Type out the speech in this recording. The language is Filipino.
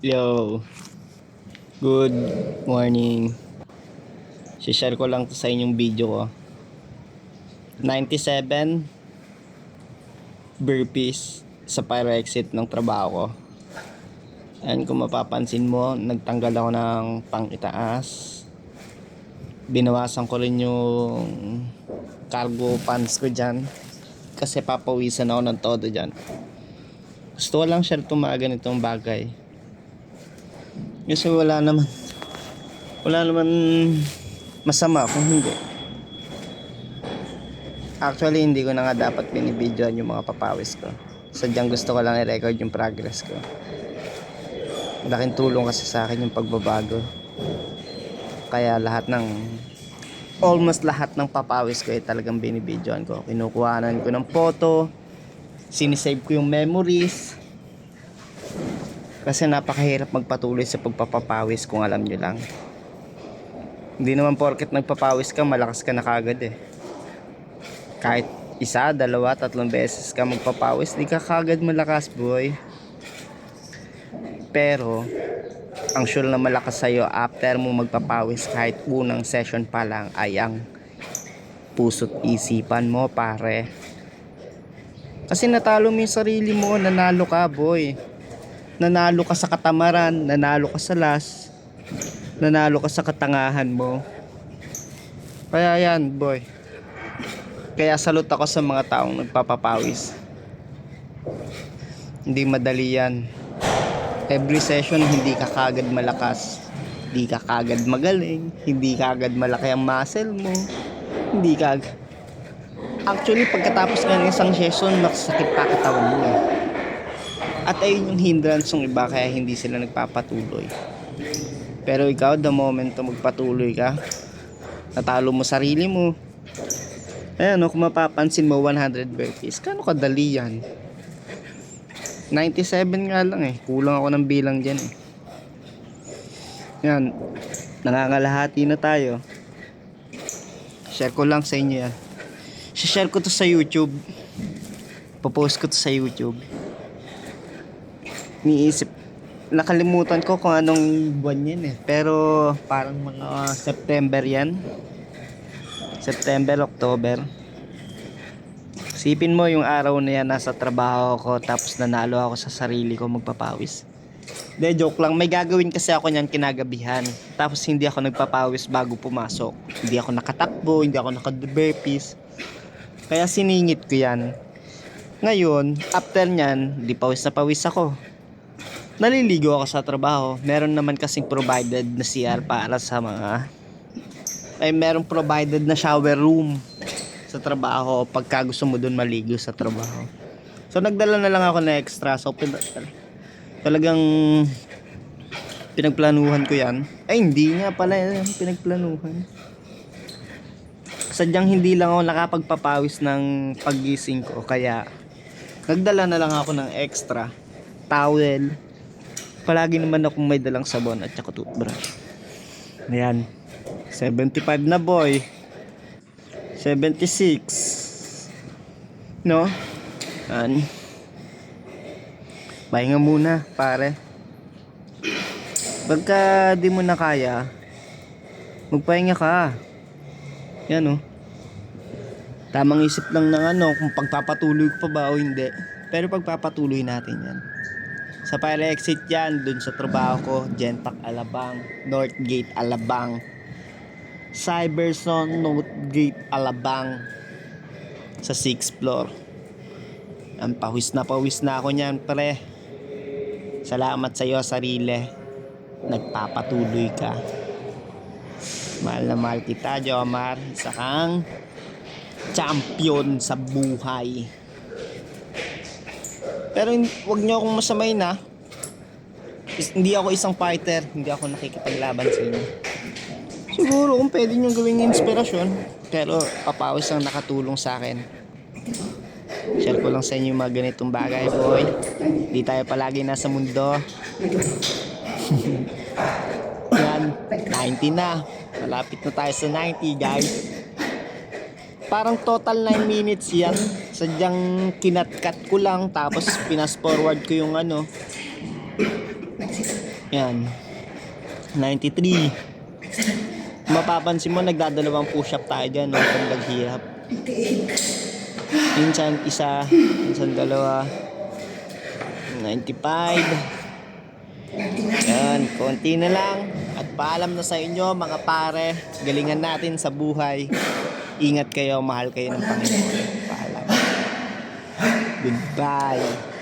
Yo, good morning. Share ko lang to sa inyong video ko. 97 burpees sa pyro exit ng trabaho ko. Ayan, kung mapapansin mo, nagtanggal ako ng pang-itaas. Binawasan ko rin yung cargo pants ko dyan. Kasi papawisan ako ng todo dyan. Gusto ko lang share itong mga ganitong bagay. Kasi wala naman masama kung hindi. Actually, hindi ko na nga dapat binibidyoan yung mga papawis ko. Sadyang gusto ko lang i-record yung progress ko. Laking tulong kasi sa akin yung pagbabago. Kaya almost lahat ng papawis ko ay talagang binibidyoan ko. Kinukuhanan ko ng photo, sinisave ko yung memories. Kasi napakahirap magpatuloy sa pagpapapawis kung alam nyo lang. Hindi naman porket nagpapawis ka, malakas ka na kagad eh. Kahit isa, dalawa, tatlong beses ka magpapawis, di ka kagad malakas, boy. Pero ang sure na malakas sa'yo after mo magpapawis kahit unang session pa lang ay ang puso't isipan mo, pare. Kasi natalo mo yung sarili mo, nanalo ka, boy. Nanalo ka sa katamaran, nanalo ka sa last, nanalo ka sa katangahan mo. Kaya yan, boy. Kaya salute ako sa mga taong nagpapapawis. Hindi madali yan. Every session hindi ka kagad malakas, hindi ka kagad magaling, hindi kagad malaki ang muscle mo, hindi kagad. Actually, pagkatapos ng isang session, masakit pa katawan mo eh. At ayun yung hindrance ng iba kaya hindi sila nagpapatuloy. Pero ikaw, the moment na magpatuloy ka, natalo mo sarili mo. Ayan o, kung mapapansin mo, 100 burpees. Kano kadali yan? 97 nga lang eh. Kulang ako ng bilang dyan eh. Yan. Nangangalahati na tayo. Share ko lang sa inyo yan. Share ko to sa YouTube. Popost ko to sa YouTube. Nakalimutan ko kung anong buwan yan eh. Pero parang mga September yan. September, October. Sipin mo yung araw na yan, nasa trabaho ko tapos nanalo ako sa sarili ko magpapawis. De, joke lang. May gagawin kasi ako niyan kinagabihan. Tapos hindi ako nagpapawis bago pumasok. Hindi ako nakatakbo, hindi ako naka-burpees. Kaya siningit ko yan. Ngayon, after nyan, di pawis na pawis ako. Naliligo ako sa trabaho. Meron naman kasing provided na CR para sa merong provided na shower room sa trabaho pagka gusto mo dun maligo sa trabaho. So nagdala na lang ako na extra. So talagang pinagplanuhan ko yan. Ay hindi nga pala pinagplanuhan. Sadyang hindi lang ako nakapagpapawis ng paggising ko. Kaya nagdala na lang ako ng extra towel. Palagi naman akong may dalang sabon at saka toothbrush. Ayan. 75 na, boy. 76. No? Ayan. Pahinga muna, pare. Pagka di mo na kaya, magpahinga ka. Yan, oh. Tamang isip lang ng kung pagpapatuloy ko pa ba o hindi. Pero pagpapatuloy natin yan. Sa pyro exit yan, dun sa trabaho ko, Genpac Alabang, Northgate Alabang, Cyberson Northgate Alabang, sa 6th floor. Ang pawis na ako nyan, pre. Salamat sa iyo, sarili. Nagpapatuloy ka. Mahal na mahal kita, Jomar. Isa kang champion sa buhay. Pero wag niyo akong masamain na. Hindi ako isang fighter, hindi ako nakikipaglaban sa inyo. Siguro kung pwede niyo gawing inspirasyon, pero papawis ang nakatulong sa akin. Share ko lang sa inyo yung mga ganitong bagay, boy. Hindi tayo palagi nasa mundo. Yan, 90 na. Malapit na tayo sa 90, guys. Parang total 9 minutes yan. Sadyang kinat-cut ko lang. Tapos pinas forward ko yung Yan. 93. Mapapansin mo, nagdadalawang push-up tayo dyan. No? Pag naghihirap. Minsan isa, minsan dalawa. 95. Yan, konti na lang. At paalam na sa inyo mga pare. Galingan natin sa buhay. Ingat kayo, mahal kayo ng Panginoon. Paalam. Goodbye.